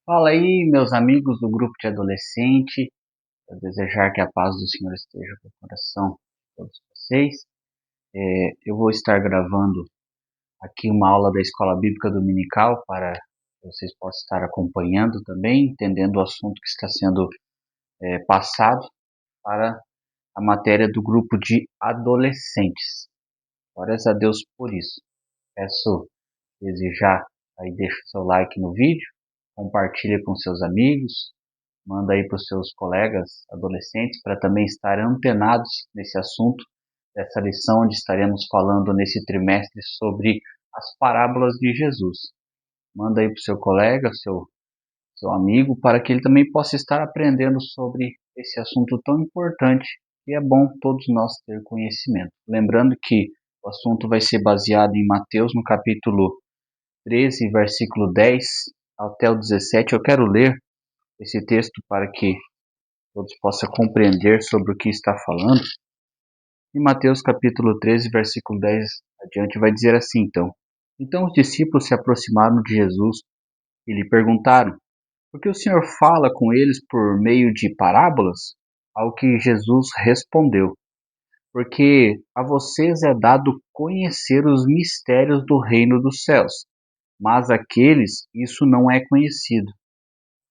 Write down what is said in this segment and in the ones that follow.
Fala aí, meus amigos do grupo de adolescente. Eu desejar que a paz do Senhor esteja com o coração de todos vocês. Eu vou estar gravando aqui uma aula da Escola Bíblica Dominical para que vocês possam estar acompanhando também, entendendo o assunto que está sendo passado para a matéria do grupo de adolescentes. Glórias a Deus por isso. Peço desde já, aí deixa o seu like no vídeo, compartilhe com seus amigos, manda aí para os seus colegas adolescentes para também estar antenados nesse assunto, dessa lição onde estaremos falando nesse trimestre sobre as parábolas de Jesus. Manda aí para o seu colega, seu amigo, para que ele também possa estar aprendendo sobre esse assunto tão importante e é bom todos nós ter conhecimento. Lembrando que o assunto vai ser baseado em Mateus no capítulo 13, versículo 10 até o 17. Eu quero ler esse texto para que todos possam compreender sobre o que está falando. Em Mateus capítulo 13, versículo 10 adiante, vai dizer assim, então. Então os discípulos se aproximaram de Jesus e lhe perguntaram, por que o Senhor fala com eles por meio de parábolas? Ao que Jesus respondeu, porque a vocês é dado conhecer os mistérios do reino dos céus, mas àqueles isso não é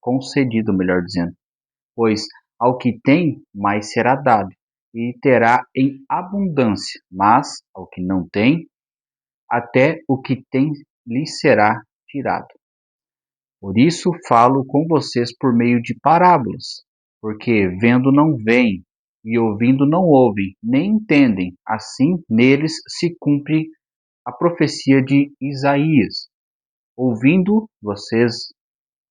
concedido, melhor dizendo. Pois ao que tem, mais será dado, e terá em abundância, mas ao que não tem, até o que tem lhe será tirado. Por isso falo com vocês por meio de parábolas, porque vendo não veem, e ouvindo não ouvem, nem entendem. Assim neles se cumpre a profecia de Isaías. Ouvindo, vocês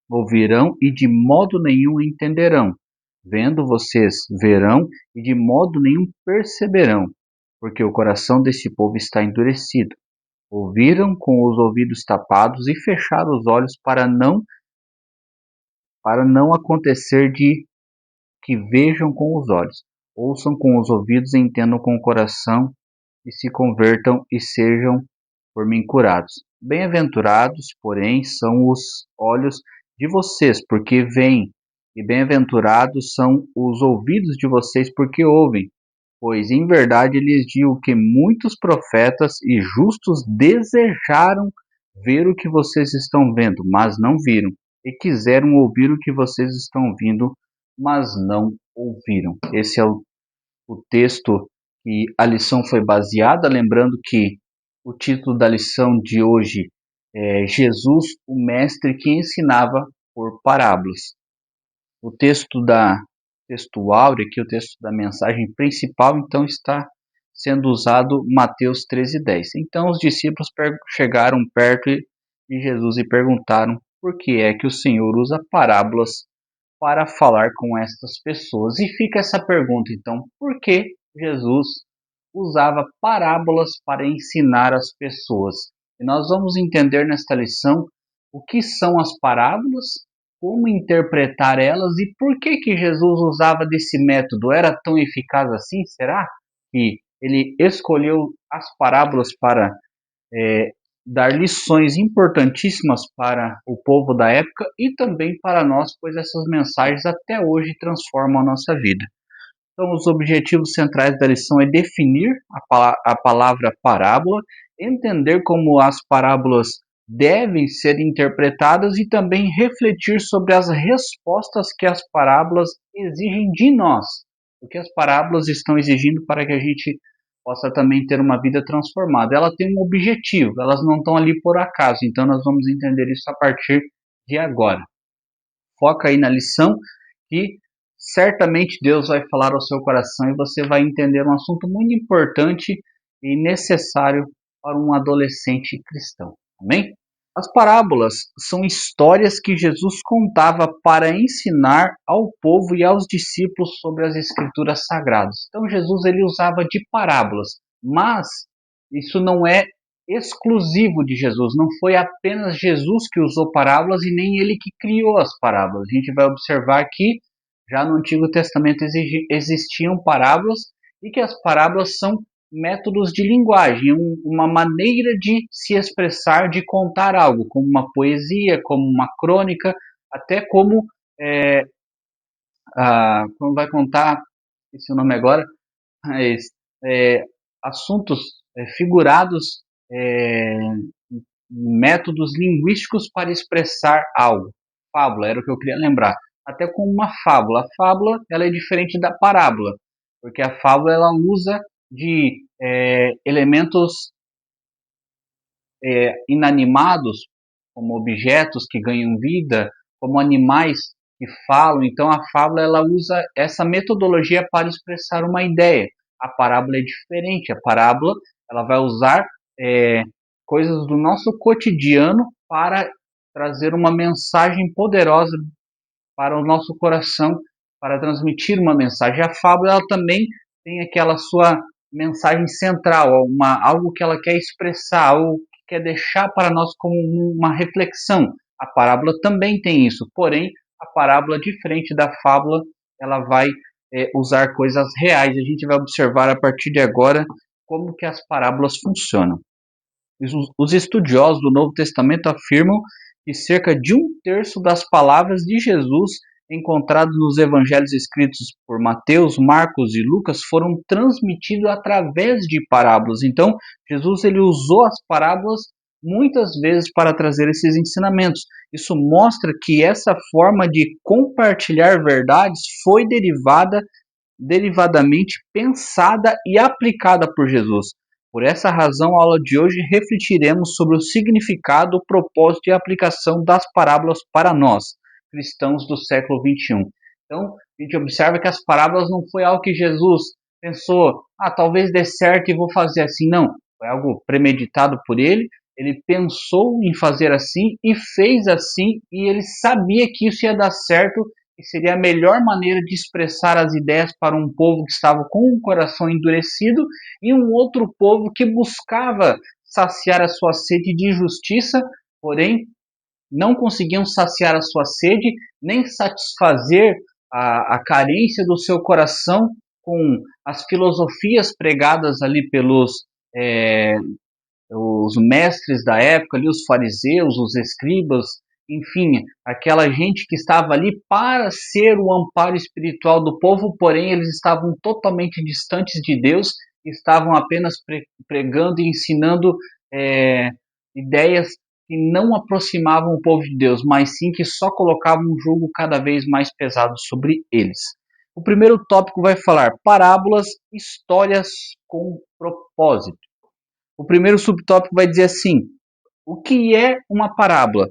ouvirão e de modo nenhum entenderão. Vendo, vocês verão e de modo nenhum perceberão, porque o coração desse povo está endurecido. Ouviram com os ouvidos tapados e fecharam os olhos para não acontecer de que vejam com os olhos, ouçam com os ouvidos e entendam com o coração e se convertam e sejam por mim curados. Bem-aventurados, porém, são os olhos de vocês, porque veem, e bem-aventurados são os ouvidos de vocês, porque ouvem. Pois em verdade lhes digo que muitos profetas e justos desejaram ver o que vocês estão vendo, mas não viram, e quiseram ouvir o que vocês estão ouvindo, mas não ouviram. Esse é o texto que a lição foi baseada, lembrando que o título da lição de hoje é Jesus, o mestre que ensinava por parábolas. O texto áureo, aqui o texto da mensagem principal, então está sendo usado Mateus 13:10. Então os discípulos chegaram perto de Jesus e perguntaram por que é que o Senhor usa parábolas para falar com estas pessoas. E fica essa pergunta, então, por que Jesus usava parábolas para ensinar as pessoas? E nós vamos entender nesta lição o que são as parábolas, como interpretar elas e por que Jesus usava desse método. Era tão eficaz assim? Será que ele escolheu as parábolas para é, dar lições importantíssimas para o povo da época e também para nós, pois essas mensagens até hoje transformam a nossa vida. Então, os objetivos centrais da lição é definir a palavra parábola, entender como as parábolas devem ser interpretadas e também refletir sobre as respostas que as parábolas exigem de nós, o que as parábolas estão exigindo para que a gente possa também ter uma vida transformada. Ela tem um objetivo, elas não estão ali por acaso, então nós vamos entender isso a partir de agora. Foca aí na lição que certamente Deus vai falar ao seu coração e você vai entender um assunto muito importante e necessário para um adolescente cristão. Amém? As parábolas são histórias que Jesus contava para ensinar ao povo e aos discípulos sobre as escrituras sagradas. Então Jesus ele usava de parábolas, mas isso não é exclusivo de Jesus, não foi apenas Jesus que usou parábolas e nem ele que criou as parábolas. A gente vai observar que já no Antigo Testamento existiam parábolas e que as parábolas são métodos de linguagem, uma maneira de se expressar, de contar algo, como uma poesia, como uma crônica, até como quando vai contar, esse nome agora, mas assuntos figurados, é, métodos linguísticos para expressar algo. Fábula era o que eu queria lembrar. Até como uma fábula. A fábula ela é diferente da parábola, porque a fábula ela usa de elementos inanimados, como objetos que ganham vida, como animais que falam. Então a fábula ela usa essa metodologia para expressar uma ideia. A parábola é diferente. A parábola ela vai usar é, coisas do nosso cotidiano para trazer uma mensagem poderosa para o nosso coração, para transmitir uma mensagem. A fábula ela também tem aquela sua mensagem central, algo que ela quer expressar, algo que quer deixar para nós como uma reflexão. A parábola também tem isso, porém, a parábola, diferente da fábula, ela vai usar coisas reais. A gente vai observar a partir de agora como que as parábolas funcionam. Os estudiosos do Novo Testamento afirmam que cerca de um terço das palavras de Jesus encontradas nos evangelhos escritos por Mateus, Marcos e Lucas foram transmitidos através de parábolas. Então, Jesus ele usou as parábolas muitas vezes para trazer esses ensinamentos. Isso mostra que essa forma de compartilhar verdades foi derivadamente pensada e aplicada por Jesus. Por essa razão, a aula de hoje refletiremos sobre o significado, o propósito e a aplicação das parábolas para nós, cristãos do século XXI. Então, a gente observa que as parábolas não foi algo que Jesus pensou, talvez dê certo e vou fazer assim. Não, foi algo premeditado por ele. Ele pensou em fazer assim e fez assim, e ele sabia que isso ia dar certo, que seria a melhor maneira de expressar as ideias para um povo que estava com o coração endurecido e um outro povo que buscava saciar a sua sede de justiça, porém não conseguiam saciar a sua sede, nem satisfazer a carência do seu coração com as filosofias pregadas ali pelos os mestres da época, ali, os fariseus, os escribas, enfim, aquela gente que estava ali para ser o amparo espiritual do povo, porém eles estavam totalmente distantes de Deus, estavam apenas pregando e ensinando ideias que não aproximavam o povo de Deus, mas sim que só colocavam um jugo cada vez mais pesado sobre eles. O primeiro tópico vai falar parábolas, histórias com propósito. O primeiro subtópico vai dizer assim: o que é uma parábola?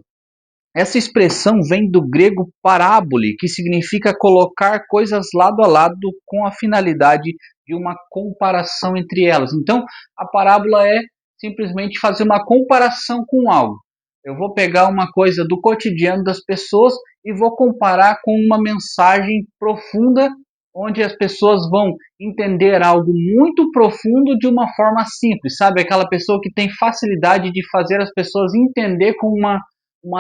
Essa expressão vem do grego parábole, que significa colocar coisas lado a lado com a finalidade de uma comparação entre elas. Então, a parábola é simplesmente fazer uma comparação com algo. Eu vou pegar uma coisa do cotidiano das pessoas e vou comparar com uma mensagem profunda, onde as pessoas vão entender algo muito profundo de uma forma simples, sabe? Aquela pessoa que tem facilidade de fazer as pessoas entender com uma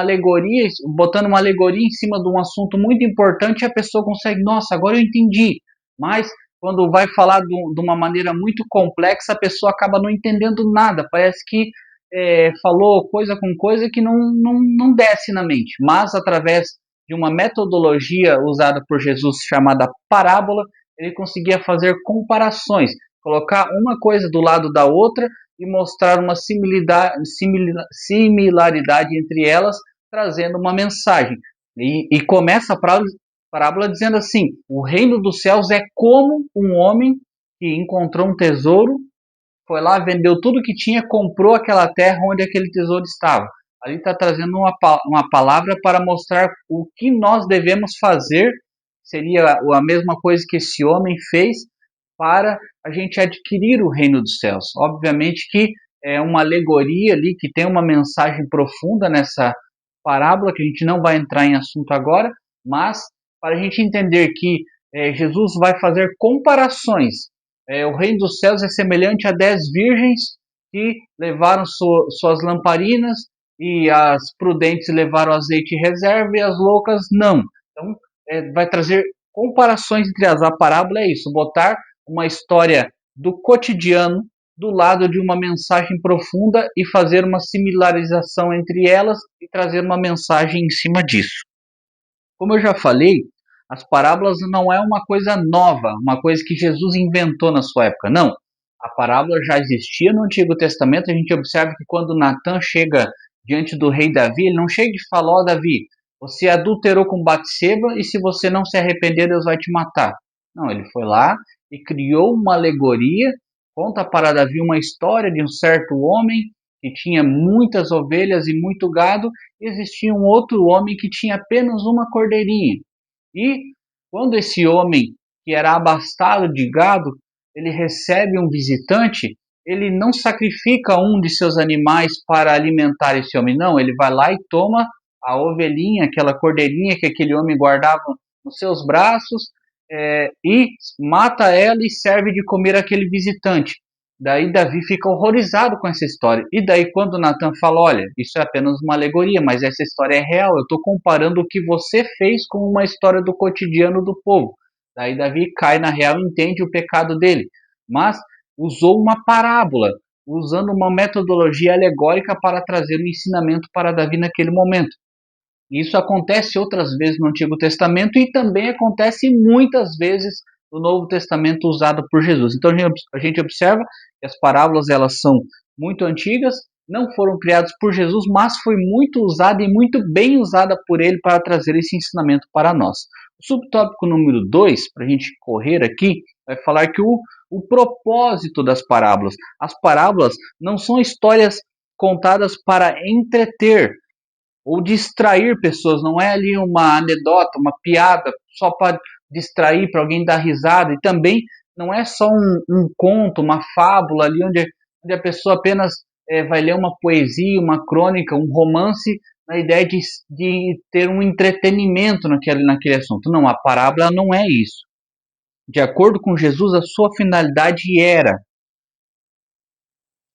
alegoria, botando uma alegoria em cima de um assunto muito importante, a pessoa consegue, nossa, agora eu entendi. Mas quando vai falar de uma maneira muito complexa, a pessoa acaba não entendendo nada. Parece que falou coisa com coisa que não desce na mente. Mas através de uma metodologia usada por Jesus chamada parábola, ele conseguia fazer comparações, colocar uma coisa do lado da outra e mostrar uma similaridade entre elas, trazendo uma mensagem. E começa a parábola dizendo assim: o reino dos céus é como um homem que encontrou um tesouro, foi lá, vendeu tudo que tinha, comprou aquela terra onde aquele tesouro estava. Ali está trazendo uma palavra para mostrar o que nós devemos fazer. Seria a mesma coisa que esse homem fez para a gente adquirir o reino dos céus. Obviamente que é uma alegoria ali, que tem uma mensagem profunda nessa parábola, que a gente não vai entrar em assunto agora, mas para a gente entender que Jesus vai fazer comparações. O reino dos céus é semelhante a 10 virgens que levaram suas lamparinas, e as prudentes levaram azeite reserva e as loucas não. Então, vai trazer comparações entre as. A parábola é isso, botar uma história do cotidiano do lado de uma mensagem profunda e fazer uma similarização entre elas e trazer uma mensagem em cima disso. Como eu já falei, as parábolas não é uma coisa nova, uma coisa que Jesus inventou na sua época. Não. A parábola já existia no Antigo Testamento. A gente observa que quando Natan chega diante do rei Davi, ele não chega e fala: ó, Davi, você adulterou com Batseba e se você não se arrepender, Deus vai te matar. Não, ele foi lá e criou uma alegoria, conta para Davi uma história de um certo homem que tinha muitas ovelhas e muito gado, e existia um outro homem que tinha apenas uma cordeirinha. E quando esse homem, que era abastado de gado, ele recebe um visitante, ele não sacrifica um de seus animais para alimentar esse homem, não, ele vai lá e toma a ovelhinha, aquela cordeirinha que aquele homem guardava nos seus braços, e mata ela e serve de comer aquele visitante. Daí Davi fica horrorizado com essa história. E daí quando Natan fala, olha, isso é apenas uma alegoria, mas essa história é real, eu estou comparando o que você fez com uma história do cotidiano do povo. Daí Davi cai na real e entende o pecado dele. Mas usou uma parábola, usando uma metodologia alegórica para trazer um ensinamento para Davi naquele momento. Isso acontece outras vezes no Antigo Testamento e também acontece muitas vezes no Novo Testamento usado por Jesus. Então a gente observa que as parábolas elas são muito antigas, não foram criadas por Jesus, mas foi muito usada e muito bem usada por ele para trazer esse ensinamento para nós. O subtópico número 2, para a gente correr aqui, vai falar que o propósito das parábolas. As parábolas não são histórias contadas para entreter, ou distrair pessoas, não é ali uma anedota, uma piada só para distrair, para alguém dar risada, e também não é só um conto, uma fábula ali onde a pessoa apenas vai ler uma poesia, uma crônica, um romance, na ideia de ter um entretenimento naquele assunto. Não, a parábola não é isso. De acordo com Jesus, a sua finalidade era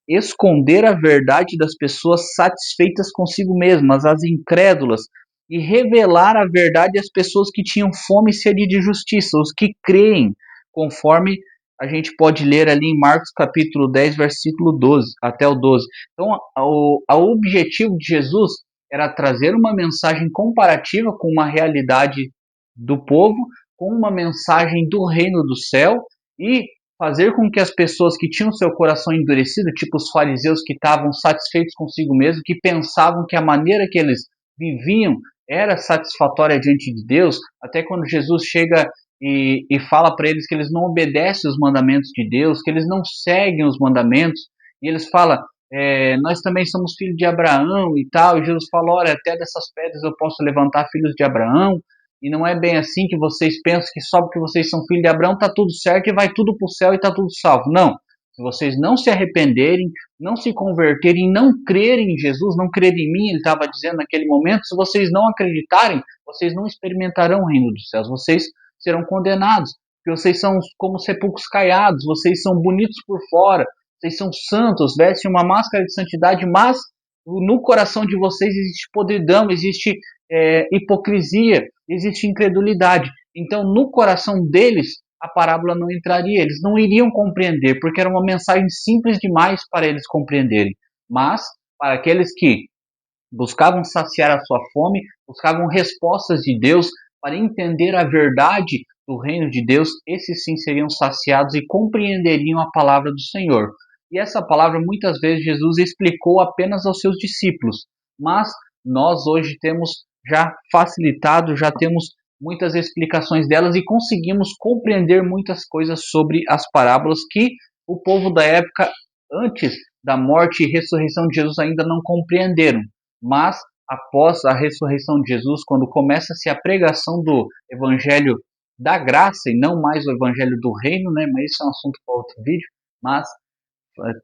esconder a verdade das pessoas satisfeitas consigo mesmas, as incrédulas, e revelar a verdade às pessoas que tinham fome e sede de justiça, os que creem, conforme a gente pode ler ali em Marcos capítulo 10, versículo 12, até o 12. Então, o objetivo de Jesus era trazer uma mensagem comparativa com uma realidade do povo, com uma mensagem do reino do céu, e fazer com que as pessoas que tinham seu coração endurecido, tipo os fariseus que estavam satisfeitos consigo mesmo, que pensavam que a maneira que eles viviam era satisfatória diante de Deus, até quando Jesus chega e fala para eles que eles não obedecem os mandamentos de Deus, que eles não seguem os mandamentos, e eles falam, nós também somos filhos de Abraão e tal, e Jesus fala, olha, até dessas pedras eu posso levantar filhos de Abraão, e não é bem assim que vocês pensam que só porque vocês são filhos de Abraão está tudo certo e vai tudo para o céu e está tudo salvo. Não. Se vocês não se arrependerem, não se converterem, não crerem em Jesus, não crerem em mim, ele estava dizendo naquele momento, se vocês não acreditarem, vocês não experimentarão o reino dos céus, vocês serão condenados, porque vocês são como sepulcros caiados, vocês são bonitos por fora, vocês são santos, vestem uma máscara de santidade, mas no coração de vocês existe podridão, existe hipocrisia, existe incredulidade. Então, no coração deles, a parábola não entraria, eles não iriam compreender, porque era uma mensagem simples demais para eles compreenderem. Mas, para aqueles que buscavam saciar a sua fome, buscavam respostas de Deus para entender a verdade do reino de Deus, esses sim seriam saciados e compreenderiam a palavra do Senhor. E essa palavra muitas vezes Jesus explicou apenas aos seus discípulos, mas nós hoje temos já facilitado, já temos muitas explicações delas e conseguimos compreender muitas coisas sobre as parábolas que o povo da época, antes da morte e ressurreição de Jesus, ainda não compreenderam. Mas após a ressurreição de Jesus, quando começa-se a pregação do evangelho da graça e não mais o evangelho do reino, né? Mas isso é um assunto para outro vídeo, mas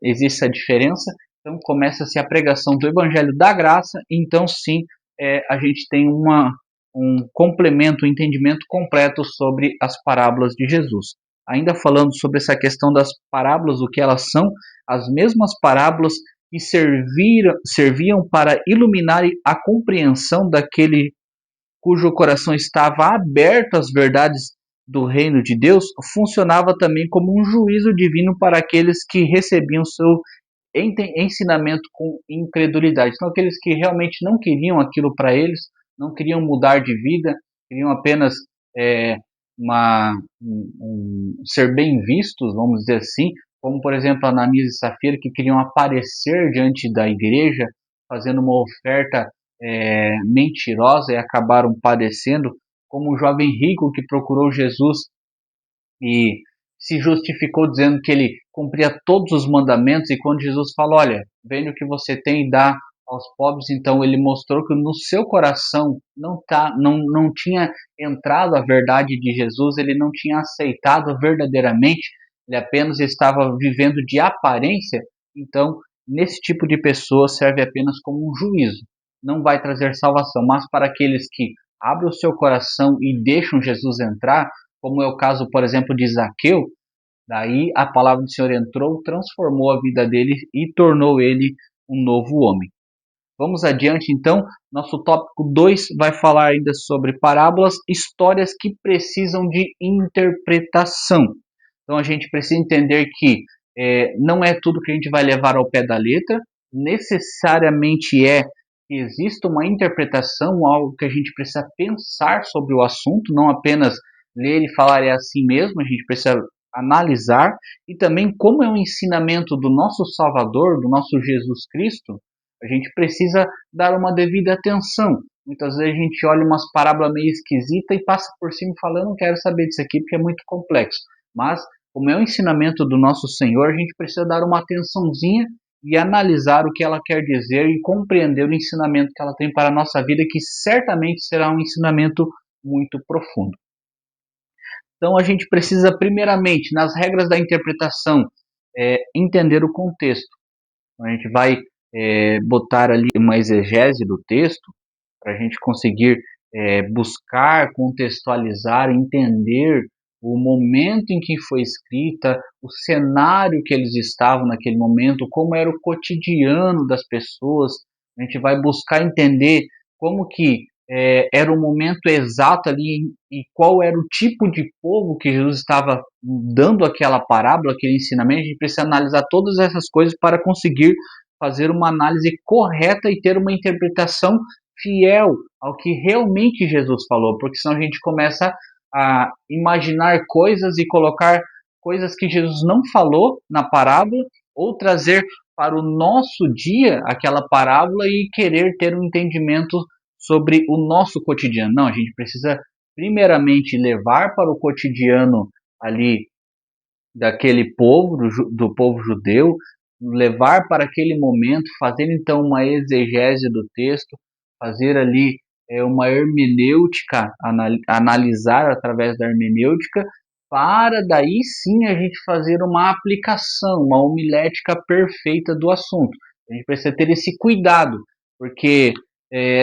existe essa diferença. Então começa-se a pregação do evangelho da graça, então sim, a gente tem um complemento, um entendimento completo sobre as parábolas de Jesus. Ainda falando sobre essa questão das parábolas, o que elas são, as mesmas parábolas que serviam para iluminar a compreensão daquele cujo coração estava aberto às verdades do reino de Deus, funcionava também como um juízo divino para aqueles que recebiam seu ensinamento com incredulidade. Então, aqueles que realmente não queriam aquilo para eles, não queriam mudar de vida, queriam apenas ser bem vistos, vamos dizer assim, como por exemplo Ananias e Safira, que queriam aparecer diante da igreja, fazendo uma oferta mentirosa e acabaram padecendo, como o jovem rico que procurou Jesus e se justificou dizendo que ele cumpria todos os mandamentos, e quando Jesus falou, olha, vende o que você tem e dá aos pobres, então ele mostrou que no seu coração não tinha entrado a verdade de Jesus, ele não tinha aceitado verdadeiramente, ele apenas estava vivendo de aparência. Então nesse tipo de pessoa serve apenas como um juízo, não vai trazer salvação, mas para aqueles que abrem o seu coração e deixam Jesus entrar, como é o caso, por exemplo, de Zaqueu, daí a palavra do Senhor entrou, transformou a vida dele e tornou ele um novo homem. Vamos adiante então, nosso tópico 2 vai falar ainda sobre parábolas, histórias que precisam de interpretação. Então a gente precisa entender que não é tudo que a gente vai levar ao pé da letra, necessariamente que exista uma interpretação, algo que a gente precisa pensar sobre o assunto, não apenas ler e falar é assim mesmo, a gente precisa analisar, e também como é um ensinamento do nosso Salvador, do nosso Jesus Cristo, a gente precisa dar uma devida atenção. Muitas vezes a gente olha umas parábolas meio esquisitas e passa por cima e fala, eu não quero saber disso aqui porque é muito complexo. Mas, como é o ensinamento do nosso Senhor, a gente precisa dar uma atençãozinha e analisar o que ela quer dizer e compreender o ensinamento que ela tem para a nossa vida, que certamente será um ensinamento muito profundo. Então a gente precisa, primeiramente, nas regras da interpretação, entender o contexto. A gente vai botar ali uma exegese do texto para a gente conseguir buscar, contextualizar, entender o momento em que foi escrita, o cenário que eles estavam naquele momento, como era o cotidiano das pessoas. A gente vai buscar entender como que era o momento exato ali e qual era o tipo de povo que Jesus estava dando aquela parábola, aquele ensinamento. A gente precisa analisar todas essas coisas para conseguir fazer uma análise correta e ter uma interpretação fiel ao que realmente Jesus falou, porque senão a gente começa a imaginar coisas e colocar coisas que Jesus não falou na parábola, ou trazer para o nosso dia aquela parábola e querer ter um entendimento sobre o nosso cotidiano. Não, a gente precisa primeiramente levar para o cotidiano ali daquele povo, do povo judeu, levar para aquele momento, fazer então uma exegese do texto, fazer ali uma hermenêutica, analisar através da hermenêutica, para daí sim a gente fazer uma aplicação, uma homilética perfeita do assunto. A gente precisa ter esse cuidado, porque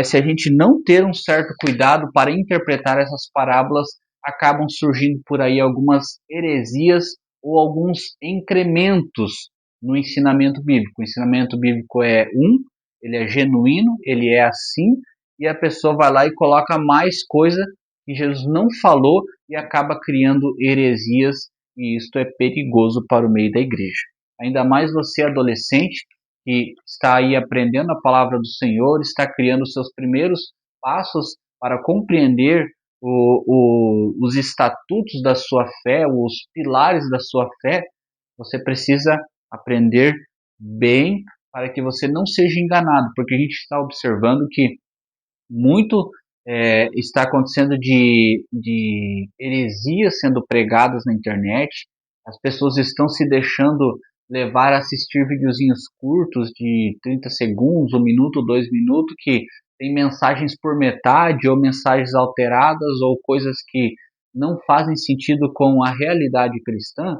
se a gente não ter um certo cuidado para interpretar essas parábolas, acabam surgindo por aí algumas heresias ou alguns incrementos no ensinamento bíblico. O ensinamento bíblico ele é genuíno, ele é assim, e a pessoa vai lá e coloca mais coisa que Jesus não falou e acaba criando heresias, e isto é perigoso para o meio da igreja. Ainda mais você adolescente que está aí aprendendo a palavra do Senhor, está criando os seus primeiros passos para compreender os estatutos da sua fé, os pilares da sua fé. Você precisa aprender bem para que você não seja enganado, porque a gente está observando que muito está acontecendo de heresias sendo pregadas na internet, as pessoas estão se deixando levar a assistir videozinhos curtos de 30 segundos, 1 minuto, 2 minutos, que tem mensagens por metade, ou mensagens alteradas, ou coisas que não fazem sentido com a realidade cristã,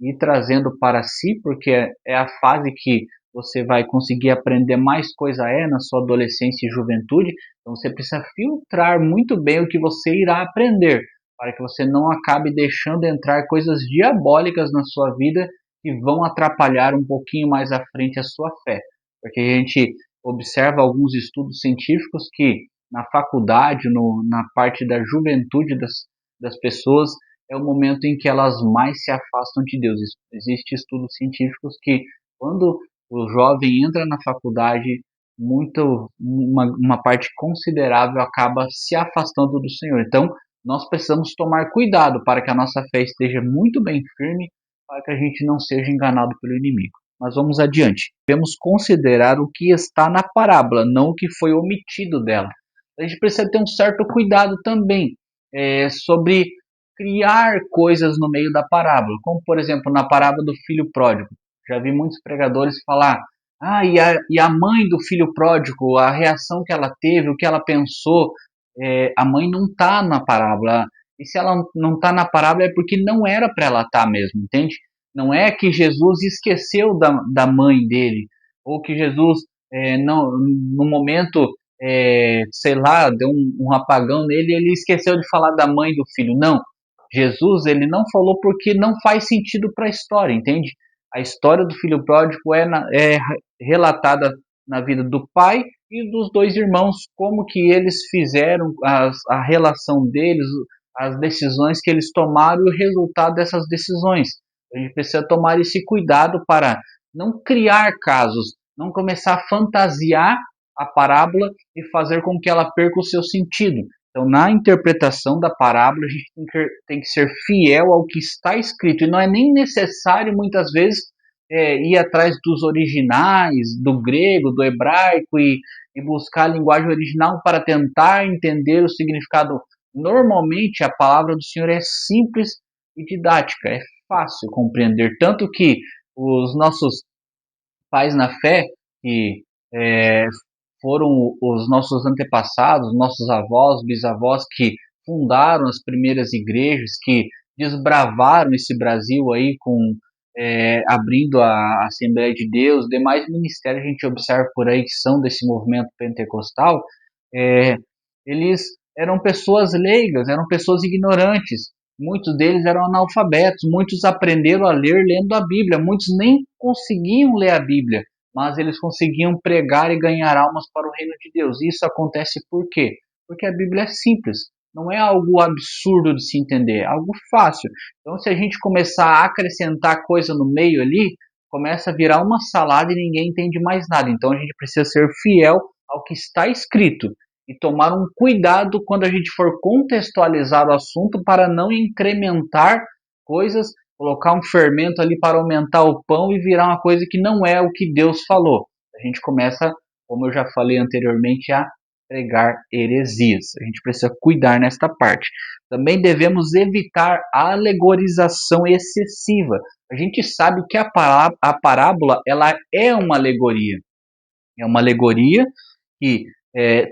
e trazendo para si, porque é a fase que você vai conseguir aprender mais coisa na sua adolescência e juventude. Então você precisa filtrar muito bem o que você irá aprender, para que você não acabe deixando entrar coisas diabólicas na sua vida que vão atrapalhar um pouquinho mais à frente a sua fé. Porque a gente observa alguns estudos científicos que na faculdade, na parte da juventude das pessoas, é o momento em que elas mais se afastam de Deus. Existem estudos científicos que quando o jovem entra na faculdade, uma parte considerável acaba se afastando do Senhor. Então, nós precisamos tomar cuidado para que a nossa fé esteja muito bem firme, para que a gente não seja enganado pelo inimigo. Mas vamos adiante. Devemos considerar o que está na parábola, não o que foi omitido dela. A gente precisa ter um certo cuidado também sobre criar coisas no meio da parábola, como por exemplo na parábola do filho pródigo. Já vi muitos pregadores falar: e a mãe do filho pródigo, a reação que ela teve, o que ela pensou, a mãe não está na parábola. E se ela não está na parábola é porque não era para ela estar mesmo, entende? Não é que Jesus esqueceu da mãe dele, ou que Jesus, não, no momento, sei lá, deu um apagão nele e ele esqueceu de falar da mãe do filho. Não. Jesus, ele não falou porque não faz sentido para a história, entende? A história do filho pródigo é relatada na vida do pai e dos dois irmãos, como que eles fizeram a relação deles, as decisões que eles tomaram e o resultado dessas decisões. A gente precisa tomar esse cuidado para não criar casos, não começar a fantasiar a parábola e fazer com que ela perca o seu sentido. Então, na interpretação da parábola, a gente tem que ser fiel ao que está escrito. E não é nem necessário, muitas vezes, ir atrás dos originais, do grego, do hebraico, e buscar a linguagem original para tentar entender o significado. Normalmente, a palavra do Senhor é simples e didática, é fácil compreender. Tanto que os nossos pais na fé, que é, foram os nossos antepassados, nossos avós, bisavós, que fundaram as primeiras igrejas, que desbravaram esse Brasil aí abrindo a Assembleia de Deus, demais ministérios a gente observa por aí que são desse movimento pentecostal, é, eles eram pessoas leigas, eram pessoas ignorantes, muitos deles eram analfabetos, muitos aprenderam a ler lendo a Bíblia, muitos nem conseguiam ler a Bíblia, mas eles conseguiam pregar e ganhar almas para o reino de Deus. Isso acontece por quê? Porque a Bíblia é simples, não é algo absurdo de se entender, é algo fácil. Então, se a gente começar a acrescentar coisa no meio ali, começa a virar uma salada e ninguém entende mais nada. Então, a gente precisa ser fiel ao que está escrito e tomar um cuidado quando a gente for contextualizar o assunto para não incrementar coisas, colocar um fermento ali para aumentar o pão e virar uma coisa que não é o que Deus falou. A gente começa, como eu já falei anteriormente, a pregar heresias. A gente precisa cuidar nesta parte. Também devemos evitar a alegorização excessiva. A gente sabe que a parábola ela é uma alegoria. É uma alegoria que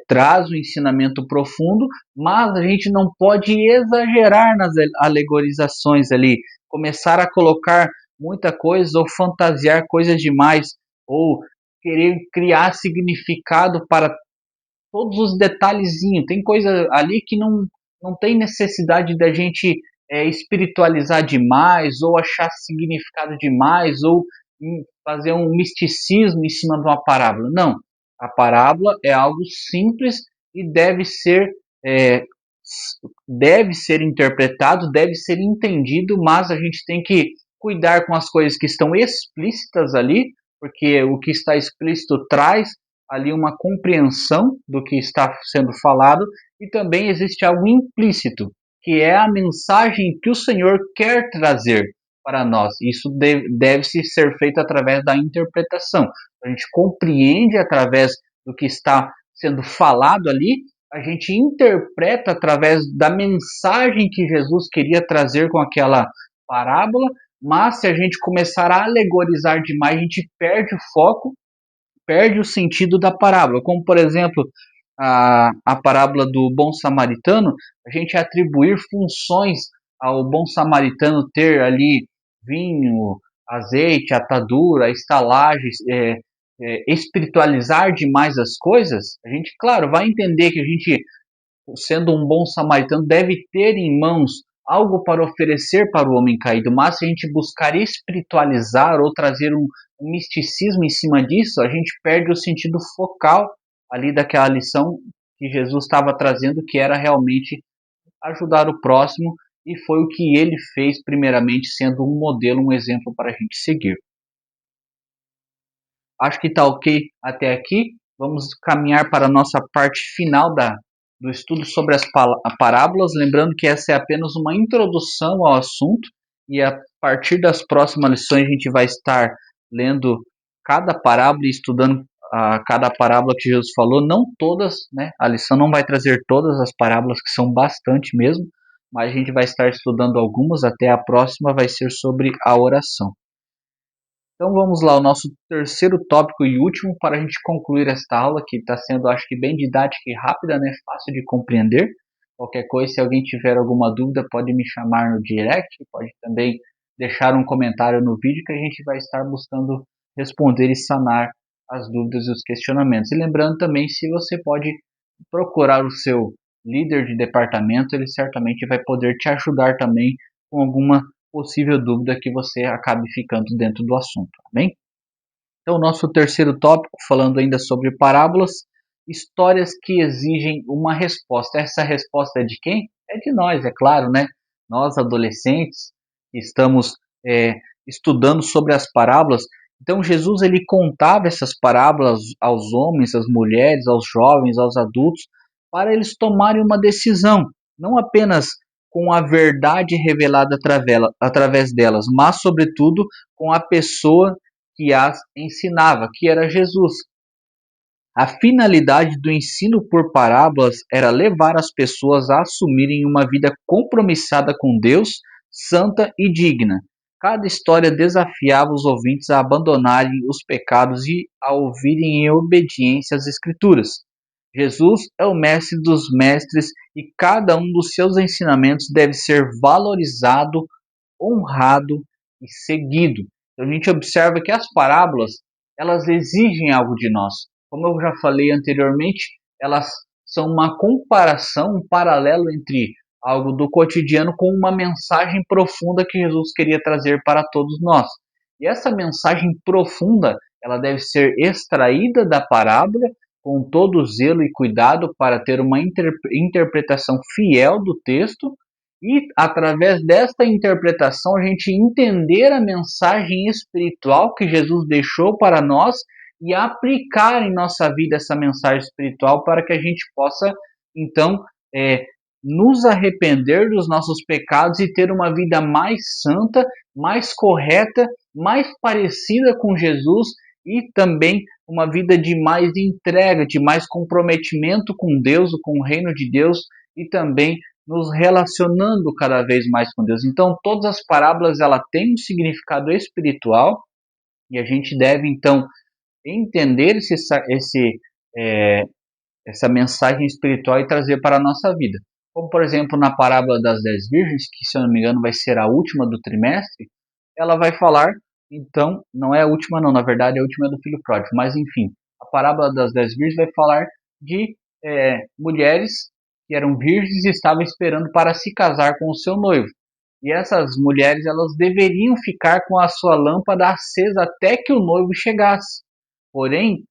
traz um ensinamento profundo, mas a gente não pode exagerar nas alegorizações ali, começar a colocar muita coisa ou fantasiar coisas demais, ou querer criar significado para todos os detalhezinhos. Tem coisa ali que não tem necessidade da gente espiritualizar demais, ou achar significado demais, ou fazer um misticismo em cima de uma parábola. Não. A parábola é algo simples e é, deve ser interpretado, deve ser entendido, mas a gente tem que cuidar com as coisas que estão explícitas ali, porque o que está explícito traz ali uma compreensão do que está sendo falado, e também existe algo implícito, que é a mensagem que o Senhor quer trazer para nós. Isso deve ser feito através da interpretação. A gente compreende através do que está sendo falado ali, a gente interpreta através da mensagem que Jesus queria trazer com aquela parábola, mas se a gente começar a alegorizar demais, a gente perde o foco, perde o sentido da parábola. Como, por exemplo, a parábola do bom samaritano, a gente atribuir funções ao bom samaritano ter ali vinho, azeite, atadura, estalagem, espiritualizar demais as coisas, a gente, claro, vai entender que a gente, sendo um bom samaritano, deve ter em mãos algo para oferecer para o homem caído, mas se a gente buscar espiritualizar ou trazer um misticismo em cima disso, a gente perde o sentido focal ali daquela lição que Jesus estava trazendo, que era realmente ajudar o próximo, e foi o que ele fez primeiramente, sendo um modelo, um exemplo para a gente seguir. Acho que está ok até aqui. vamos caminhar para a nossa parte final do estudo sobre as parábolas, lembrando que essa é apenas uma introdução ao assunto, e a partir das próximas lições a gente vai estar lendo cada parábola e estudando cada parábola que Jesus falou, não todas, né? A lição não vai trazer todas as parábolas, que são bastante mesmo, mas a gente vai estar estudando algumas, até a próxima vai ser sobre a oração. Então vamos lá, o nosso terceiro tópico e último para a gente concluir esta aula, que está sendo, acho que, bem didática e rápida, né? Fácil de compreender. Qualquer coisa, se alguém tiver alguma dúvida, pode me chamar no direct, pode também deixar um comentário no vídeo que a gente vai estar buscando responder e sanar as dúvidas e os questionamentos. E lembrando também, se você pode procurar o seu líder de departamento, ele certamente vai poder te ajudar também com alguma possível dúvida que você acabe ficando dentro do assunto, tá bem? Então, nosso terceiro tópico, falando ainda sobre parábolas, histórias que exigem uma resposta. Essa resposta é de quem? É de nós, é claro, né? Nós, adolescentes, estamos estudando sobre as parábolas. Então, Jesus ele contava essas parábolas aos homens, às mulheres, aos jovens, aos adultos, para eles tomarem uma decisão, não apenas com a verdade revelada através delas, mas, sobretudo, com a pessoa que as ensinava, que era Jesus. A finalidade do ensino por parábolas era levar as pessoas a assumirem uma vida compromissada com Deus, santa e digna. Cada história desafiava os ouvintes a abandonarem os pecados e a ouvirem em obediência às Escrituras. Jesus é o mestre dos mestres e cada um dos seus ensinamentos deve ser valorizado, honrado e seguido. Então a gente observa que as parábolas, elas exigem algo de nós. Como eu já falei anteriormente, elas são uma comparação, um paralelo entre algo do cotidiano com uma mensagem profunda que Jesus queria trazer para todos nós. E essa mensagem profunda, ela deve ser extraída da parábola com todo zelo e cuidado para ter uma interpretação fiel do texto e, através desta interpretação, a gente entender a mensagem espiritual que Jesus deixou para nós e aplicar em nossa vida essa mensagem espiritual para que a gente possa, então, nos arrepender dos nossos pecados e ter uma vida mais santa, mais correta, mais parecida com Jesus e também uma vida de mais entrega, de mais comprometimento com Deus, com o reino de Deus e também nos relacionando cada vez mais com Deus. Então, todas as parábolas ela têm um significado espiritual e a gente deve então entender essa mensagem espiritual e trazer para a nossa vida. Como, por exemplo, na parábola das 10 virgens, que, se eu não me engano, vai ser a última do trimestre, ela vai falar, então, não é a última não, na verdade a última é do filho pródigo, mas enfim, a parábola das 10 virgens vai falar de mulheres que eram virgens e estavam esperando para se casar com o seu noivo. E essas mulheres, elas deveriam ficar com a sua lâmpada acesa até que o noivo chegasse. Porém,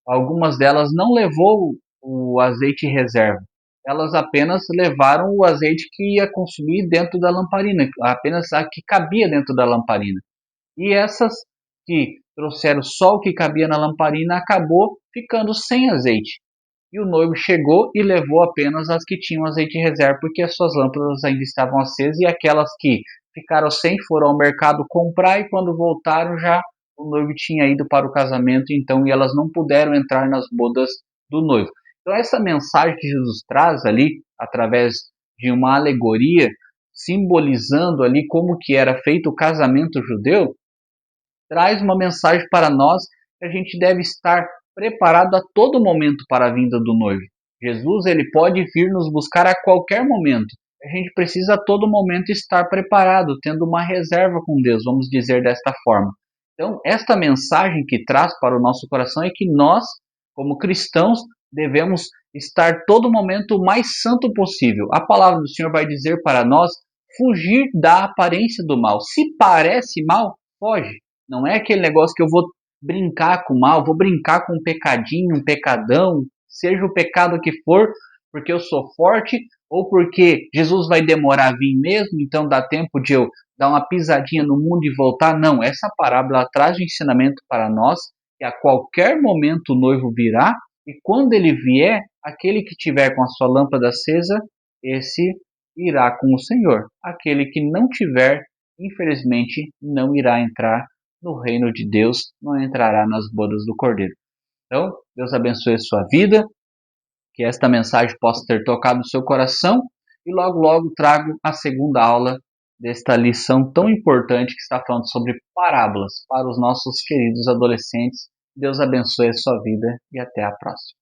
algumas delas não levou o azeite reserva. Elas apenas levaram o azeite que ia consumir dentro da lamparina, apenas a que cabia dentro da lamparina. E essas que trouxeram só o que cabia na lamparina acabou ficando sem azeite. E o noivo chegou e levou apenas as que tinham azeite reserva, porque as suas lâmpadas ainda estavam acesas, e aquelas que ficaram sem foram ao mercado comprar, e quando voltaram já o noivo tinha ido para o casamento, então, e elas não puderam entrar nas bodas do noivo. Então essa mensagem que Jesus traz ali, através de uma alegoria, simbolizando ali como que era feito o casamento judeu, traz uma mensagem para nós que a gente deve estar preparado a todo momento para a vinda do noivo. Jesus ele pode vir nos buscar a qualquer momento. A gente precisa a todo momento estar preparado, tendo uma reserva com Deus, vamos dizer desta forma. Então, esta mensagem que traz para o nosso coração é que nós, como cristãos, devemos estar todo momento o mais santo possível. A palavra do Senhor vai dizer para nós fugir da aparência do mal. Se parece mal, foge. Não é aquele negócio que eu vou brincar com o mal, vou brincar com um pecadinho, um pecadão, seja o pecado que for, porque eu sou forte ou porque Jesus vai demorar a vir mesmo, então dá tempo de eu dar uma pisadinha no mundo e voltar. Não, essa parábola traz um ensinamento para nós que a qualquer momento o noivo virá E quando ele vier, aquele que tiver com a sua lâmpada acesa, esse irá com o Senhor. Aquele que não tiver, infelizmente, não irá entrar no reino de Deus, não entrará nas bodas do Cordeiro. Então, Deus abençoe a sua vida, que esta mensagem possa ter tocado o seu coração e logo, logo trago a segunda aula desta lição tão importante que está falando sobre parábolas para os nossos queridos adolescentes. Deus abençoe a sua vida e até a próxima.